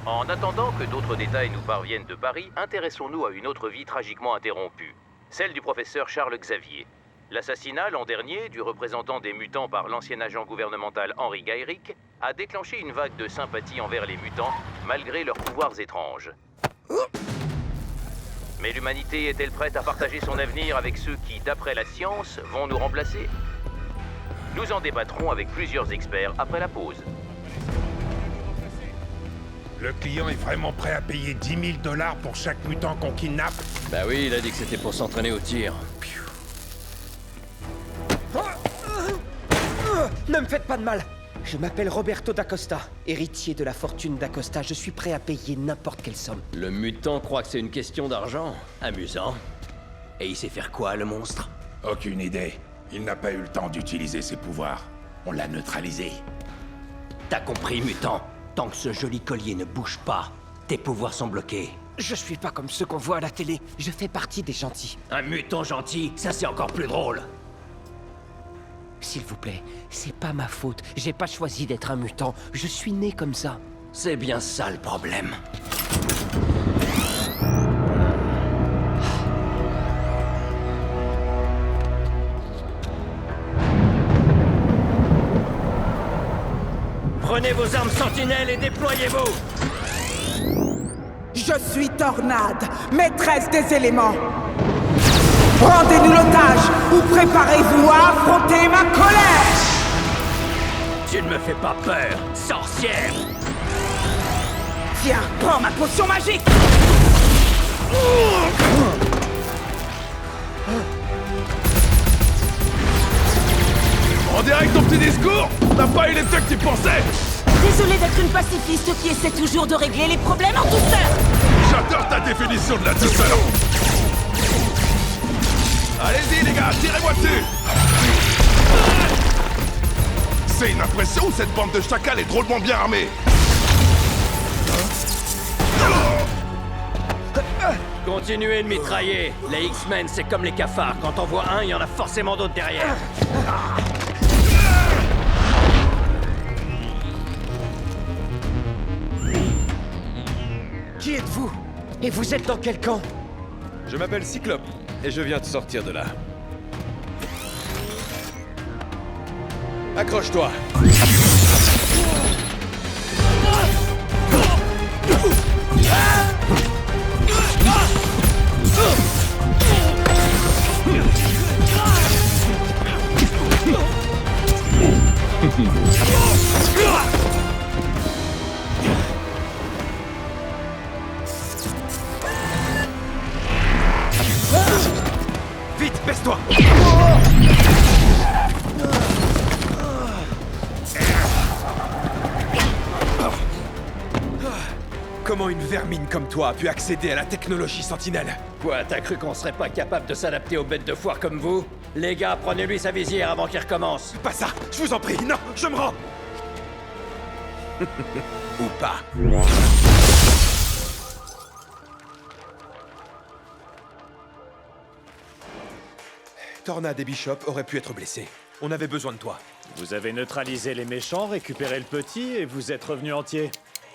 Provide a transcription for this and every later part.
En attendant que d'autres détails nous parviennent de Paris, intéressons-nous à une autre vie tragiquement interrompue, celle du professeur Charles Xavier. L'assassinat l'an dernier du représentant des mutants par l'ancien agent gouvernemental Henry Geyrick a déclenché une vague de sympathie envers les mutants, malgré leurs pouvoirs étranges. Mais l'humanité est-elle prête à partager son avenir avec ceux qui, d'après la science, vont nous remplacer? Nous en débattrons avec plusieurs experts après la pause. Le client est vraiment prêt à payer 10 000 $ pour chaque mutant qu'on kidnappe? Bah oui, il a dit que c'était pour s'entraîner au tir. Ne me faites pas de mal. Je m'appelle Roberto d'Acosta, héritier de la fortune d'Acosta. Je suis prêt à payer n'importe quelle somme. Le mutant croit que c'est une question d'argent. Amusant. Et il sait faire quoi, le monstre? Aucune idée. Il n'a pas eu le temps d'utiliser ses pouvoirs. On l'a neutralisé. T'as compris, mutant? Tant que ce joli collier ne bouge pas, tes pouvoirs sont bloqués. Je suis pas comme ceux qu'on voit à la télé. Je fais partie des gentils. Un mutant gentil, ça c'est encore plus drôle. S'il vous plaît, c'est pas ma faute. J'ai pas choisi d'être un mutant. Je suis né comme ça. C'est bien ça le problème. Prenez vos armes sentinelles et déployez-vous! Je suis Tornade, maîtresse des éléments. Rendez-nous l'otage ou préparez-vous à affronter ma colère! Tu ne me fais pas peur, sorcière! Tiens, prends ma potion magique! On dirait que ton petit discours n'a pas eu l'effet que tu pensais! Désolée d'être une pacifiste qui essaie toujours de régler les problèmes en douceur. J'adore ta définition de la douceur! Allez-y les gars, tirez-moi dessus! C'est une impression ou cette bande de chacals est drôlement bien armée? Continuez de mitrailler. Les X-Men, c'est comme les cafards. Quand on voit un, il y en a forcément d'autres derrière. Qui êtes-vous? Et vous êtes dans quel camp? Je m'appelle Cyclope, et je viens de sortir de là. Accroche-toi! Vite, baisse-toi! Comment une vermine comme toi a pu accéder à la technologie Sentinelle? Quoi, t'as cru qu'on serait pas capable de s'adapter aux bêtes de foire comme vous? Les gars, prenez-lui sa visière avant qu'il recommence. Pas ça! Je vous en prie! Non! Je me rends! Ou pas. Tornade et Bishop auraient pu être blessés. On avait besoin de toi. Vous avez neutralisé les méchants, récupéré le petit et vous êtes revenu entier.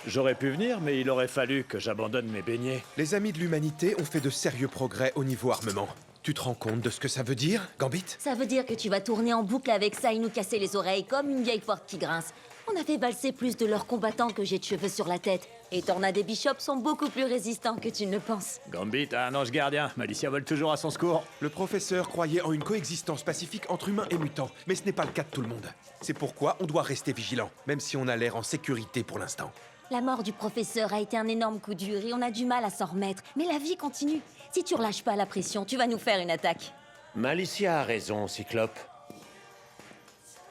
J'aurais pu venir, mais il aurait fallu que j'abandonne mes beignets. Les amis de l'humanité ont fait de sérieux progrès au niveau armement. Tu te rends compte de ce que ça veut dire, Gambit? Ça veut dire que tu vas tourner en boucle avec ça et nous casser les oreilles comme une vieille porte qui grince. On a fait valser plus de leurs combattants que j'ai de cheveux sur la tête. Et Tornade et Bishop sont beaucoup plus résistants que tu ne le penses. Gambit a un ange gardien. Malicia vole toujours à son secours. Le professeur croyait en une coexistence pacifique entre humains et mutants, mais ce n'est pas le cas de tout le monde. C'est pourquoi on doit rester vigilant, même si on a l'air en sécurité pour l'instant. La mort du professeur a été un énorme coup dur et on a du mal à s'en remettre. Mais la vie continue. Si tu relâches pas la pression, tu vas nous faire une attaque. Malicia a raison, Cyclope.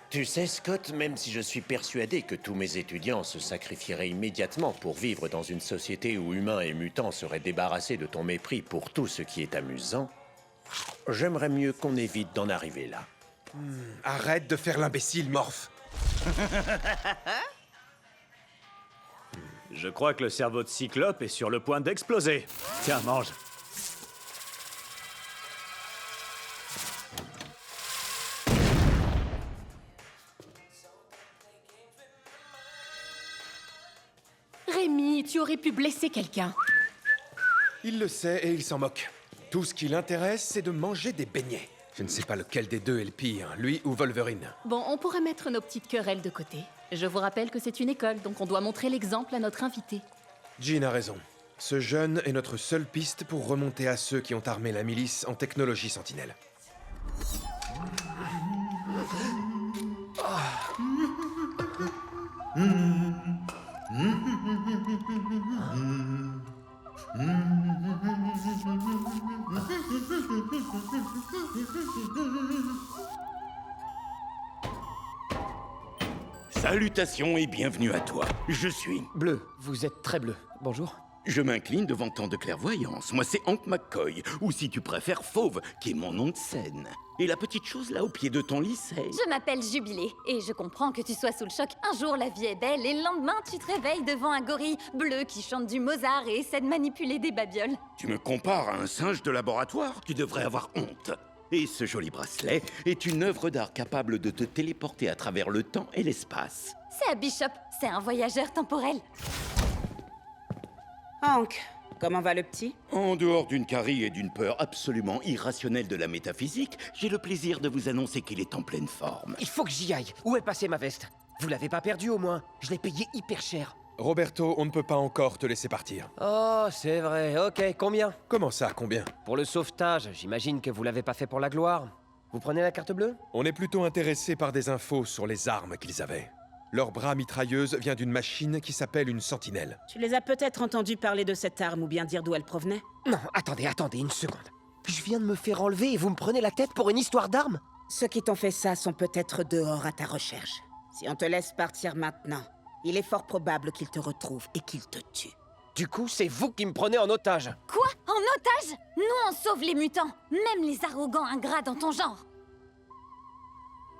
Tu sais, Scott, même si je suis persuadé que tous mes étudiants se sacrifieraient immédiatement pour vivre dans une société où humains et mutants seraient débarrassés de ton mépris pour tout ce qui est amusant, j'aimerais mieux qu'on évite d'en arriver là. Arrête de faire l'imbécile, Morph. Je crois que le cerveau de Cyclope est sur le point d'exploser. Tiens, mange. Rémi, tu aurais pu blesser quelqu'un. Il le sait et il s'en moque. Tout ce qui l'intéresse, c'est de manger des beignets. Je ne sais pas lequel des deux est le pire, lui ou Wolverine. Bon, on pourrait mettre nos petites querelles de côté. Je vous rappelle que c'est une école, donc on doit montrer l'exemple à notre invité. Jean a raison. Ce jeune est notre seule piste pour remonter à ceux qui ont armé la milice en technologie sentinelle. Salutations et bienvenue à toi. Je suis... Bleu, vous êtes très bleu. Bonjour. Je m'incline devant tant de clairvoyance. Moi, c'est Hank McCoy, ou si tu préfères, Fauve, qui est mon nom de scène. Et la petite chose là au pied de ton lit, c'est... Je m'appelle Jubilé, et je comprends que tu sois sous le choc. Un jour, la vie est belle, et le lendemain, tu te réveilles devant un gorille bleu qui chante du Mozart et essaie de manipuler des babioles. Tu me compares à un singe de laboratoire? Tu devrais avoir honte. Et ce joli bracelet est une œuvre d'art capable de te téléporter à travers le temps et l'espace. C'est à Bishop, c'est un voyageur temporel. Hank, comment va le petit? En dehors d'une carie et d'une peur absolument irrationnelle de la métaphysique, j'ai le plaisir de vous annoncer qu'il est en pleine forme. Il faut que j'y aille. Où est passée ma veste? Vous l'avez pas perdue au moins? Je l'ai payée hyper cher. Roberto, on ne peut pas encore te laisser partir. Oh, c'est vrai. Ok, combien? Comment ça, combien? Pour le sauvetage, j'imagine que vous l'avez pas fait pour la gloire. Vous prenez la carte bleue? On est plutôt intéressé par des infos sur les armes qu'ils avaient. Leur bras mitrailleuse vient d'une machine qui s'appelle une sentinelle. Tu les as peut-être entendus parler de cette arme ou bien dire d'où elle provenait? Non, attendez une seconde. Je viens de me faire enlever et vous me prenez la tête pour une histoire d'armes? Ceux qui t'ont fait ça sont peut-être dehors à ta recherche. Si on te laisse partir maintenant, il est fort probable qu'ils te retrouvent et qu'ils te tuent. Du coup, c'est vous qui me prenez en otage. Quoi? En otage? Nous, on sauve les mutants, même les arrogants ingrats dans ton genre.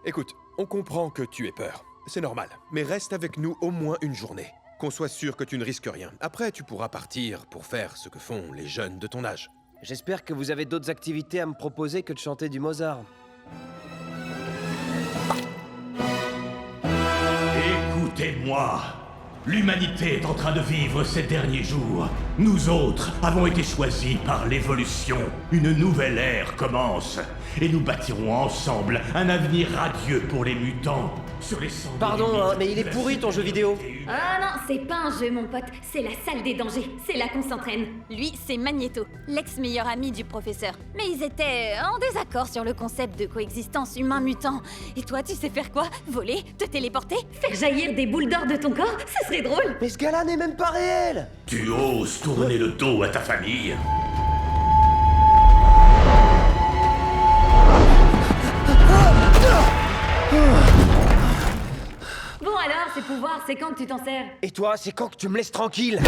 Écoute, on comprend que tu aies peur. C'est normal, mais reste avec nous au moins une journée. Qu'on soit sûr que tu ne risques rien. Après, tu pourras partir pour faire ce que font les jeunes de ton âge. J'espère que vous avez d'autres activités à me proposer que de chanter du Mozart. Écoutez-moi. L'humanité est en train de vivre ces derniers jours. Nous autres avons été choisis par l'évolution. Une nouvelle ère commence. Et nous bâtirons ensemble un avenir radieux pour les mutants. Sur les cendres. Pardon, hein, mais il est pourri ton jeu vidéo. Ah non, c'est pas un jeu, mon pote. C'est la salle des dangers. C'est là qu'on s'entraîne. Lui, c'est Magneto, l'ex-meilleur ami du professeur. Mais ils étaient en désaccord sur le concept de coexistence humain-mutant. Et toi, tu sais faire quoi? Voler? Te téléporter? Faire jaillir des boules d'or de ton corps? Ça serait drôle. Mais ce gars-là n'est même pas réel. Tu oses tourner le dos à ta famille? Bon alors, ces pouvoirs, c'est quand que tu t'en sers? Et toi, c'est quand que tu me laisses tranquille?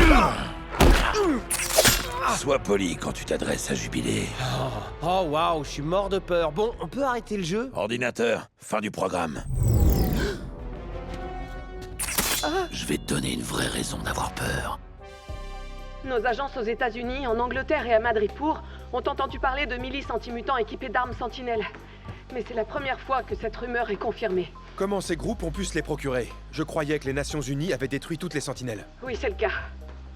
Sois poli quand tu t'adresses à Jubilé. Oh waouh, je suis mort de peur. Bon, on peut arrêter le jeu? Ordinateur, fin du programme. Je vais te donner une vraie raison d'avoir peur. Nos agences aux États-Unis, en Angleterre et à Madripour ont entendu parler de milices anti-mutants équipées d'armes sentinelles. Mais c'est la première fois que cette rumeur est confirmée. Comment ces groupes ont pu se les procurer? Je croyais que les Nations Unies avaient détruit toutes les sentinelles. Oui, c'est le cas.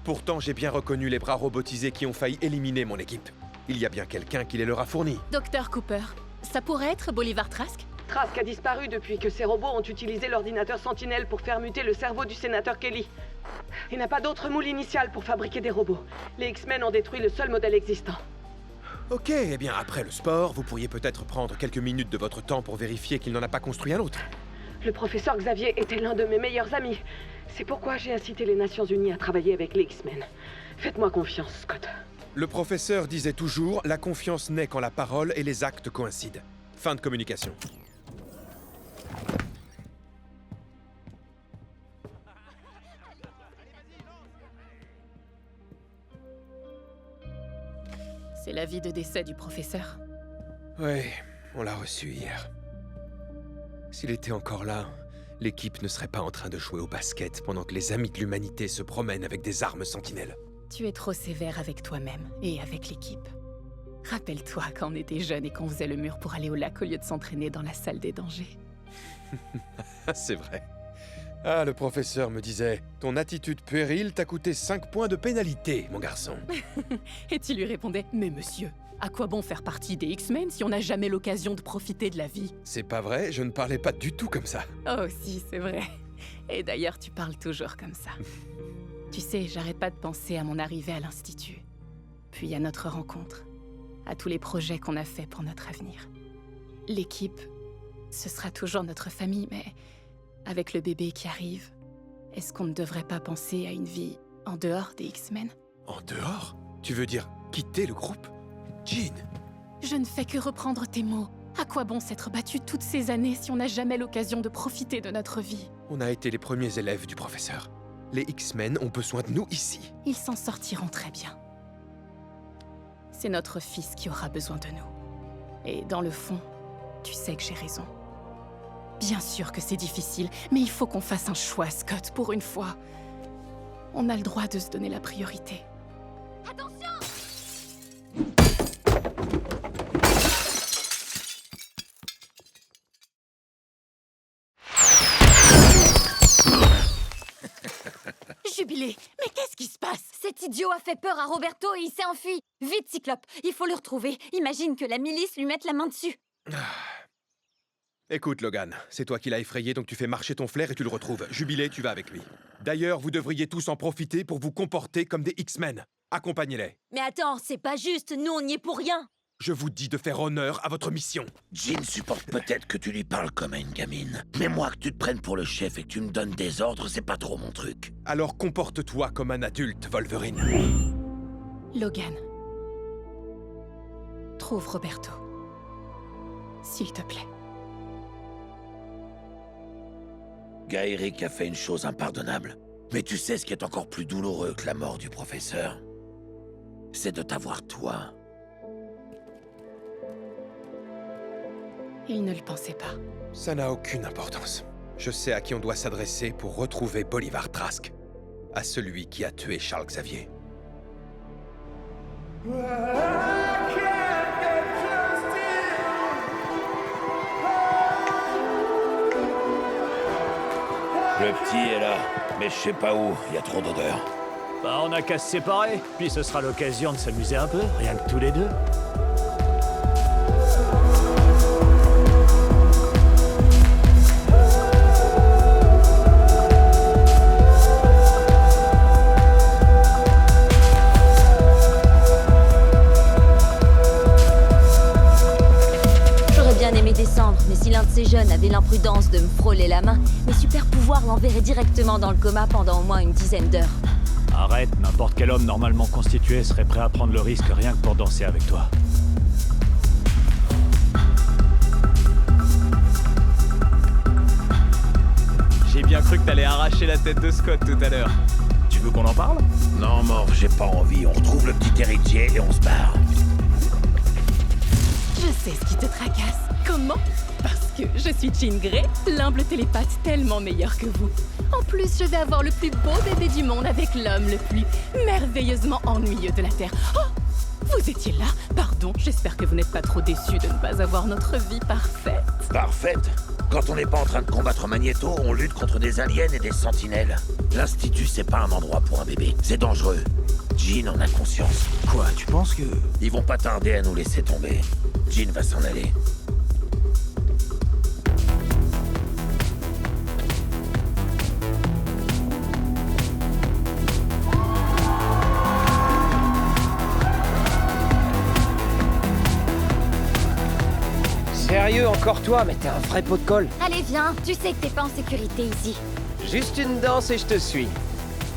Pourtant, j'ai bien reconnu les bras robotisés qui ont failli éliminer mon équipe. Il y a bien quelqu'un qui les leur a fournis. Docteur Cooper, ça pourrait être Bolivar Trask? Trask a disparu depuis que ces robots ont utilisé l'ordinateur Sentinelle pour faire muter le cerveau du sénateur Kelly. Il n'a pas d'autre moule initial pour fabriquer des robots. Les X-Men ont détruit le seul modèle existant. Ok, eh bien après le sport, vous pourriez peut-être prendre quelques minutes de votre temps pour vérifier qu'il n'en a pas construit un autre. Le professeur Xavier était l'un de mes meilleurs amis. C'est pourquoi j'ai incité les Nations Unies à travailler avec les X-Men. Faites-moi confiance, Scott. Le professeur disait toujours « La confiance naît quand la parole et les actes coïncident ». Fin de communication. C'est l'avis de décès du professeur. Oui, on l'a reçu hier. S'il était encore là, l'équipe ne serait pas en train de jouer au basket pendant que les amis de l'humanité se promènent avec des armes sentinelles. Tu es trop sévère avec toi-même et avec l'équipe. Rappelle-toi quand on était jeunes et qu'on faisait le mur pour aller au lac au lieu de s'entraîner dans la salle des dangers. C'est vrai. Ah, le professeur me disait, ton attitude puérile t'a coûté 5 points de pénalité, mon garçon. Et tu lui répondais, mais monsieur, à quoi bon faire partie des X-Men si on n'a jamais l'occasion de profiter de la vie? C'est pas vrai, je ne parlais pas du tout comme ça. Oh si, c'est vrai. Et d'ailleurs, tu parles toujours comme ça. Tu sais, j'arrête pas de penser à mon arrivée à l'Institut. Puis à notre rencontre. À tous les projets qu'on a faits pour notre avenir. L'équipe, ce sera toujours notre famille, mais avec le bébé qui arrive, est-ce qu'on ne devrait pas penser à une vie en dehors des X-Men? En dehors? Tu veux dire quitter le groupe? Jean! Je ne fais que reprendre tes mots. À quoi bon s'être battu toutes ces années si on n'a jamais l'occasion de profiter de notre vie? On a été les premiers élèves du professeur. Les X-Men ont besoin de nous ici. Ils s'en sortiront très bien. C'est notre fils qui aura besoin de nous. Et dans le fond, tu sais que j'ai raison. Bien sûr que c'est difficile, mais il faut qu'on fasse un choix, Scott, pour une fois. On a le droit de se donner la priorité. Attention! Jubilé, mais qu'est-ce qui se passe? Cet idiot a fait peur à Roberto et il s'est enfui. Vite, Cyclope, il faut le retrouver. Imagine que la milice lui mette la main dessus. Écoute, Logan, c'est toi qui l'as effrayé, donc tu fais marcher ton flair et tu le retrouves. Jubilé, tu vas avec lui. D'ailleurs, vous devriez tous en profiter pour vous comporter comme des X-Men. Accompagnez-les. Mais attends, c'est pas juste, nous on n'y est pour rien. Je vous dis de faire honneur à votre mission. Jean supporte peut-être que tu lui parles comme à une gamine. Mais moi, que tu te prennes pour le chef et que tu me donnes des ordres, c'est pas trop mon truc. Alors comporte-toi comme un adulte, Wolverine. Logan. Trouve Roberto. S'il te plaît. Gaëric a fait une chose impardonnable. Mais tu sais ce qui est encore plus douloureux que la mort du professeur? C'est de t'avoir toi. Il ne le pensait pas. Ça n'a aucune importance. Je sais à qui on doit s'adresser pour retrouver Bolivar Trask. À celui qui a tué Charles Xavier. Le petit est là, mais je sais pas où, il y a trop d'odeur. Bah on a qu'à se séparer, puis ce sera l'occasion de s'amuser un peu, rien que tous les deux. Mais si l'un de ces jeunes avait l'imprudence de me frôler la main, mes super pouvoirs l'enverraient directement dans le coma pendant au moins une dizaine d'heures. Arrête, n'importe quel homme normalement constitué serait prêt à prendre le risque rien que pour danser avec toi. J'ai bien cru que t'allais arracher la tête de Scott tout à l'heure. Tu veux qu'on en parle? Non, Morph, j'ai pas envie. On retrouve le petit héritier et on se barre. Je sais ce qui te tracasse. Comment? Parce que je suis Jean Grey, l'humble télépathe tellement meilleur que vous. En plus, je vais avoir le plus beau bébé du monde avec l'homme le plus merveilleusement ennuyeux de la Terre. Oh! Vous étiez là? Pardon, j'espère que vous n'êtes pas trop déçus de ne pas avoir notre vie parfaite. Parfaite? Quand on n'est pas en train de combattre Magneto, on lutte contre des aliens et des sentinelles. L'Institut, c'est pas un endroit pour un bébé. C'est dangereux. Jean en a conscience. Quoi, tu penses que... Ils vont pas tarder à nous laisser tomber. Jean va s'en aller. Sérieux, encore toi? Mais t'es un vrai pot de colle. Allez, viens, tu sais que t'es pas en sécurité ici. Juste une danse et je te suis.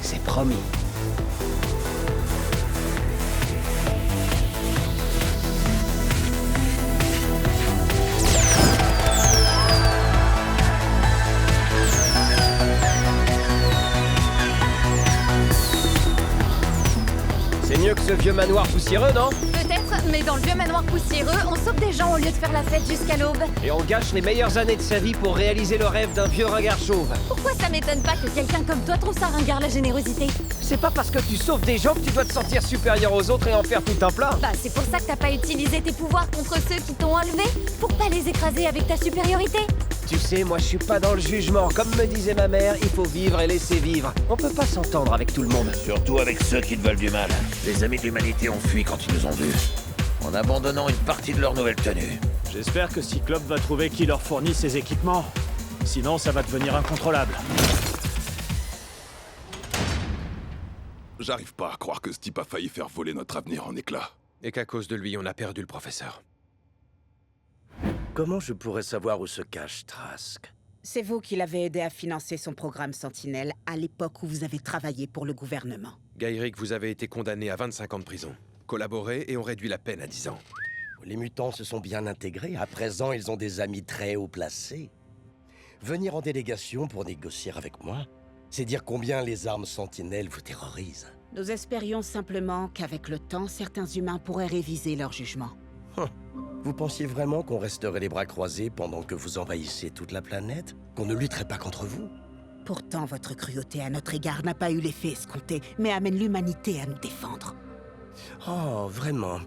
C'est promis. C'est mieux que ce vieux manoir poussiéreux, non? Peut-être, mais dans le vieux manoir poussiéreux, on sauve des gens au lieu de faire la fête jusqu'à l'aube. Et on gâche les meilleures années de sa vie pour réaliser le rêve d'un vieux ringard chauve. Pourquoi ça m'étonne pas que quelqu'un comme toi trouve ça ringard la générosité? C'est pas parce que tu sauves des gens que tu dois te sentir supérieur aux autres et en faire tout un plat. Bah c'est pour ça que t'as pas utilisé tes pouvoirs contre ceux qui t'ont enlevé? Pour pas les écraser avec ta supériorité? Tu sais, moi je suis pas dans le jugement. Comme me disait ma mère, il faut vivre et laisser vivre. On peut pas s'entendre avec tout le monde. Surtout avec ceux qui te veulent du mal. Les amis de l'humanité ont fui quand ils nous ont vus, en abandonnant une partie de leur nouvelle tenue. J'espère que Cyclope va trouver qui leur fournit ces équipements. Sinon, ça va devenir incontrôlable. J'arrive pas à croire que ce type a failli faire voler notre avenir en éclats. Et qu'à cause de lui, on a perdu le professeur. Comment je pourrais savoir où se cache Trask? C'est vous qui l'avez aidé à financer son programme Sentinelle à l'époque où vous avez travaillé pour le gouvernement. Gaïric, vous avez été condamné à 25 ans de prison. Collaborez et on réduit la peine à 10 ans. Les mutants se sont bien intégrés. À présent, ils ont des amis très haut placés. Venir en délégation pour négocier avec moi, c'est dire combien les armes Sentinelles vous terrorisent. Nous espérions simplement qu'avec le temps, certains humains pourraient réviser leur jugement. Vous pensiez vraiment qu'on resterait les bras croisés pendant que vous envahissez toute la planète? Qu'on ne lutterait pas contre vous? Pourtant, votre cruauté à notre égard n'a pas eu l'effet escompté, mais amène l'humanité à nous défendre. Oh, vraiment?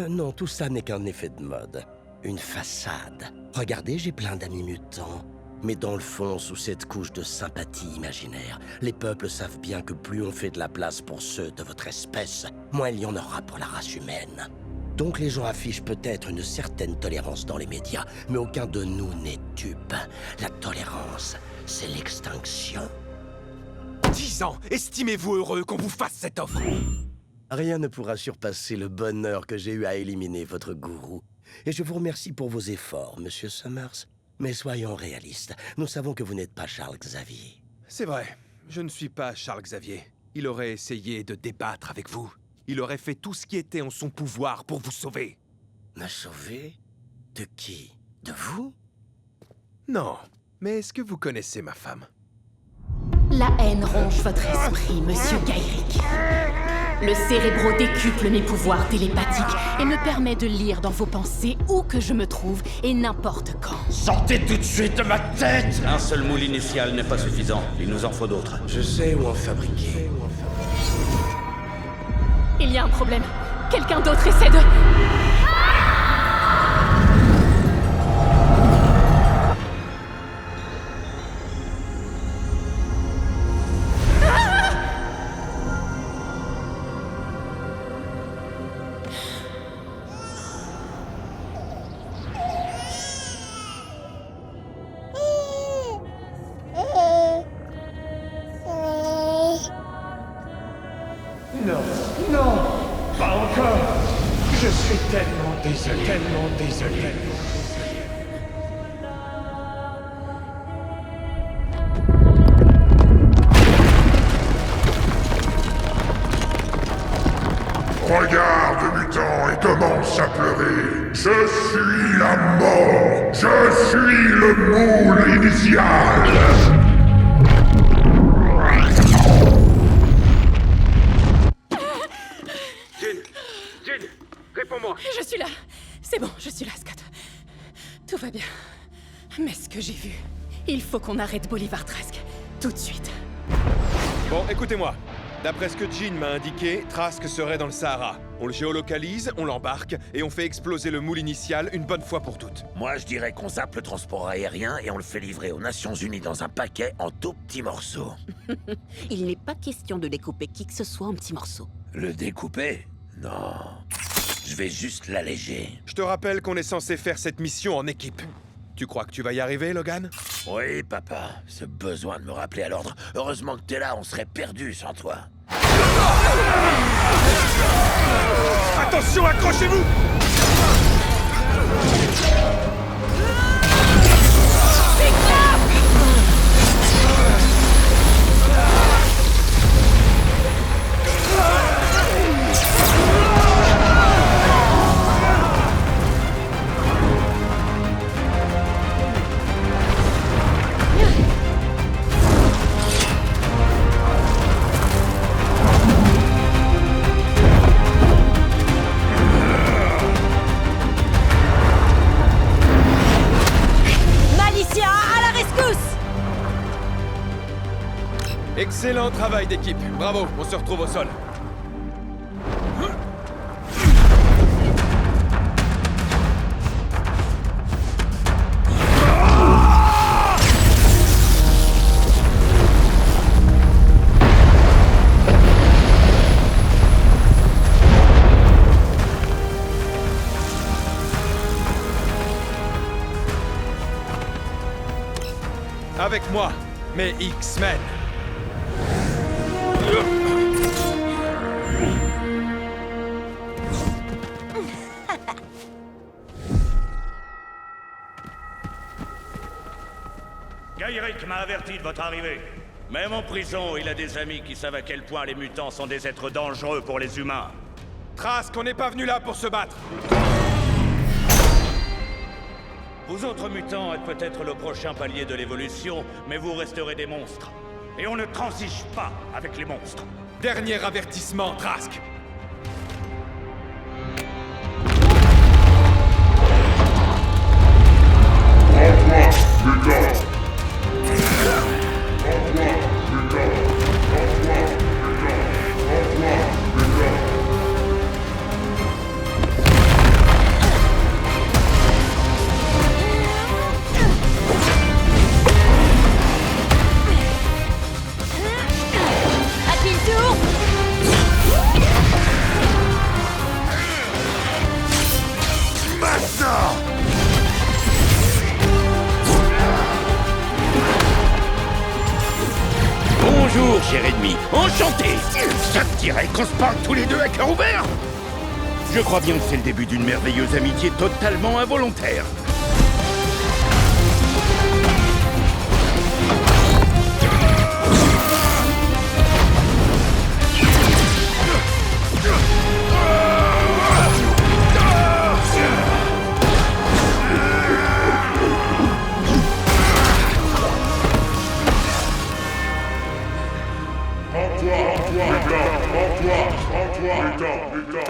Non, tout ça n'est qu'un effet de mode. Une façade. Regardez, j'ai plein d'amis mutants. Mais dans le fond, sous cette couche de sympathie imaginaire, les peuples savent bien que plus on fait de la place pour ceux de votre espèce, moins il y en aura pour la race humaine. Donc les gens affichent peut-être une certaine tolérance dans les médias, mais aucun de nous n'est dupe. La tolérance, c'est l'extinction. 10 ans! Estimez-vous heureux qu'on vous fasse cette offre? Rien ne pourra surpasser le bonheur que j'ai eu à éliminer votre gourou. Et je vous remercie pour vos efforts, Monsieur Summers. Mais soyons réalistes, nous savons que vous n'êtes pas Charles Xavier. C'est vrai, je ne suis pas Charles Xavier. Il aurait essayé de débattre avec vous. Il aurait fait tout ce qui était en son pouvoir pour vous sauver. Me sauver? De qui? De vous? Non, mais est-ce que vous connaissez ma femme? La haine ronge votre esprit, Monsieur Gaïric. Le cérébro décuple mes pouvoirs télépathiques et me permet de lire dans vos pensées où que je me trouve et n'importe quand. Sortez tout de suite de ma tête! Un seul moule initial n'est pas suffisant. Il nous en faut d'autres. Je sais où en fabriquer. Il y a un problème. Quelqu'un d'autre essaie de... Non, non, pas encore. Je suis tellement désolé, tellement désolé. Regarde, mutant, et commence à pleurer. Je suis la mort. Je suis le moule initial. Jin, réponds-moi. Je suis là. C'est bon, je suis là, Scott. Tout va bien. Mais ce que j'ai vu, il faut qu'on arrête Bolivar Trask. Tout de suite. Bon, écoutez-moi. D'après ce que Jean m'a indiqué, Trask serait dans le Sahara. On le géolocalise, on l'embarque, et on fait exploser le moule initial une bonne fois pour toutes. Moi, je dirais qu'on zappe le transport aérien et on le fait livrer aux Nations Unies dans un paquet en tout petits morceaux. Il n'est pas question de découper qui que ce soit en petits morceaux. Le découper? Non. Je vais juste l'alléger. Je te rappelle qu'on est censé faire cette mission en équipe. Tu crois que tu vas y arriver, Logan? Oui, papa. Ce besoin de me rappeler à l'ordre. Heureusement que t'es là, on serait perdus sans toi. Attention, accrochez-vous! Excellent travail d'équipe. Bravo, on se retrouve au sol. Avec moi, mes X-Men. Gairik m'a averti de votre arrivée. Même en prison, il a des amis qui savent à quel point les mutants sont des êtres dangereux pour les humains. Trask, on n'est pas venu là pour se battre. Vous autres mutants êtes peut-être le prochain palier de l'évolution, mais vous resterez des monstres. Et on ne transige pas avec les monstres. Dernier avertissement, Trask. Bonjour, cher ennemi. Enchanté. Ça te dirait qu'on se parle tous les deux à cœur ouvert? Je crois bien que c'est le début d'une merveilleuse amitié totalement involontaire.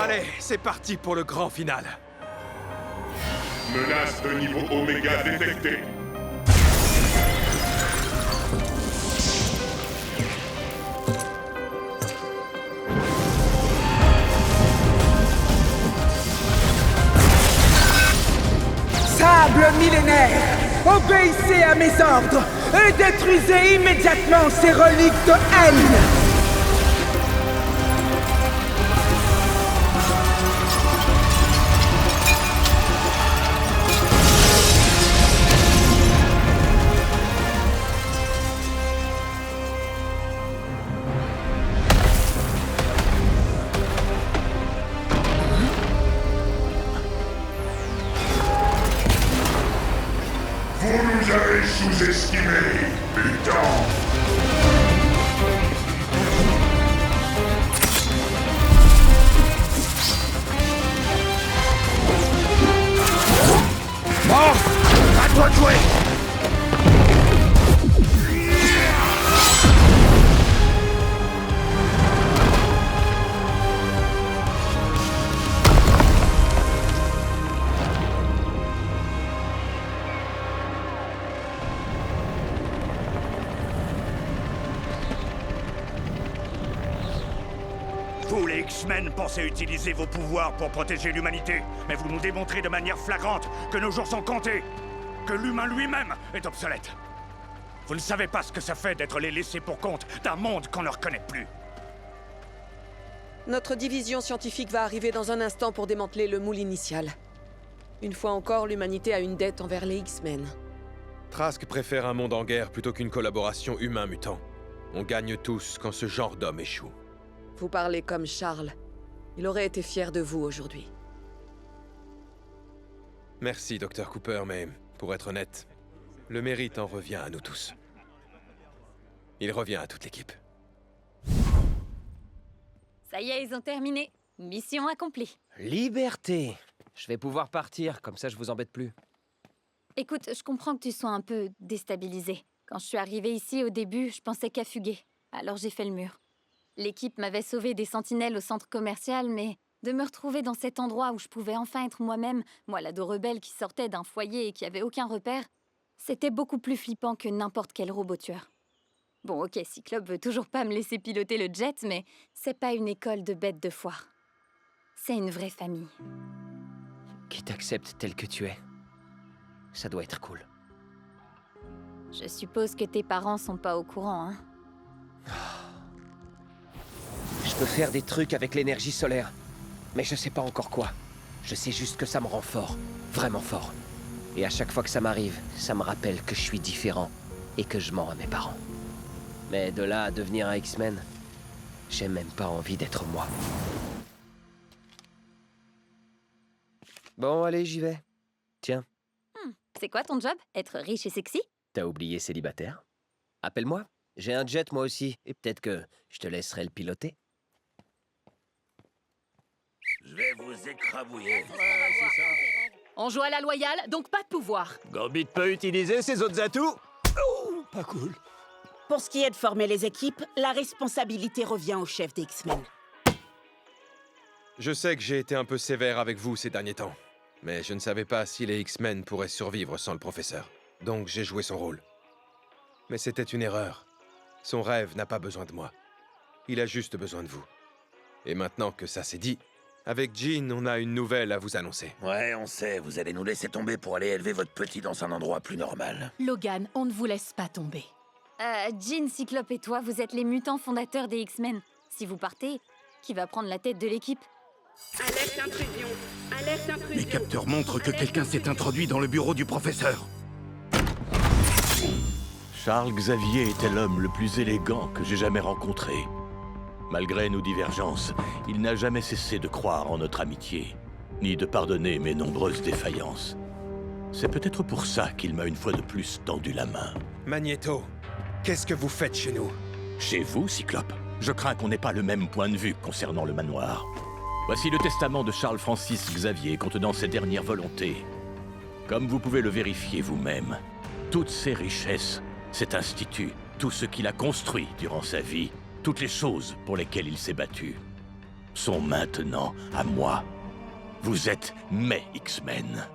Allez, c'est parti pour le grand final. Menace de niveau Oméga détectée. Sable millénaire, obéissez à mes ordres et détruisez immédiatement ces reliques de haine. Vous nous avez sous-estimés, mutants. Mort! À toi de jouer! Vous, les X-Men, pensez utiliser vos pouvoirs pour protéger l'humanité, mais vous nous démontrez de manière flagrante que nos jours sont comptés, que l'humain lui-même est obsolète. Vous ne savez pas ce que ça fait d'être les laissés pour compte d'un monde qu'on ne reconnaît plus. Notre division scientifique va arriver dans un instant pour démanteler le moule initial. Une fois encore, l'humanité a une dette envers les X-Men. Trask préfère un monde en guerre plutôt qu'une collaboration humain-mutant. On gagne tous quand ce genre d'homme échoue. Vous parlez comme Charles. Il aurait été fier de vous aujourd'hui. Merci, Dr. Cooper, mais pour être honnête, le mérite en revient à nous tous. Il revient à toute l'équipe. Ça y est, ils ont terminé. Mission accomplie. Liberté. Je vais pouvoir partir, comme ça je vous embête plus. Écoute, je comprends que tu sois un peu déstabilisé. Quand je suis arrivée ici au début, je pensais qu'à fuguer. Alors j'ai fait le mur. L'équipe m'avait sauvé des sentinelles au centre commercial, mais de me retrouver dans cet endroit où je pouvais enfin être moi-même, moi l'ado rebelle qui sortait d'un foyer et qui avait aucun repère, c'était beaucoup plus flippant que n'importe quel robot tueur. Bon, ok, Cyclope veut toujours pas me laisser piloter le jet, mais c'est pas une école de bêtes de foire. C'est une vraie famille. Qui t'accepte tel que tu es. Ça doit être cool. Je suppose que tes parents sont pas au courant, hein? Je peux faire des trucs avec l'énergie solaire, mais je sais pas encore quoi. Je sais juste que ça me rend fort, vraiment fort. Et à chaque fois que ça m'arrive, ça me rappelle que je suis différent, et que je mens à mes parents. Mais de là à devenir un X-Men, j'ai même pas envie d'être moi. Bon, allez, j'y vais. Tiens, C'est quoi ton job? Être riche et sexy? t'as oublié célibataire? Appelle-moi. J'ai un jet moi aussi, et peut-être que je te laisserai le piloter. Je vais vous écrabouiller. On joue à la loyale, donc pas de pouvoir. Gambit peut utiliser ses autres atouts. Oh, pas cool. Pour ce qui est de former les équipes, la responsabilité revient au chef des X-Men. Je sais que j'ai été un peu sévère avec vous ces derniers temps, mais je ne savais pas si les X-Men pourraient survivre sans le professeur. Donc j'ai joué son rôle. Mais c'était une erreur. Son rêve n'a pas besoin de moi. Il a juste besoin de vous. Et maintenant que ça c'est dit, avec Jean, on a une nouvelle à vous annoncer. Ouais, on sait, vous allez nous laisser tomber pour aller élever votre petit dans un endroit plus normal. Logan, on ne vous laisse pas tomber. Jean, Cyclope et toi, vous êtes les mutants fondateurs des X-Men. Si vous partez, qui va prendre la tête de l'équipe? Alerte intrusion. Alerte intrusion. Les capteurs montrent que quelqu'un s'est introduit dans le bureau du professeur. Charles Xavier était l'homme le plus élégant que j'ai jamais rencontré. Malgré nos divergences, il n'a jamais cessé de croire en notre amitié, ni de pardonner mes nombreuses défaillances. C'est peut-être pour ça qu'il m'a une fois de plus tendu la main. Magneto, qu'est-ce que vous faites chez nous? Chez vous, Cyclope? Je crains qu'on n'ait pas le même point de vue concernant le manoir. Voici le testament de Charles Francis Xavier contenant ses dernières volontés. Comme vous pouvez le vérifier vous-même, toutes ses richesses, cet institut, tout ce qu'il a construit durant sa vie, toutes les choses pour lesquelles il s'est battu, sont maintenant à moi. Vous êtes mes X-Men.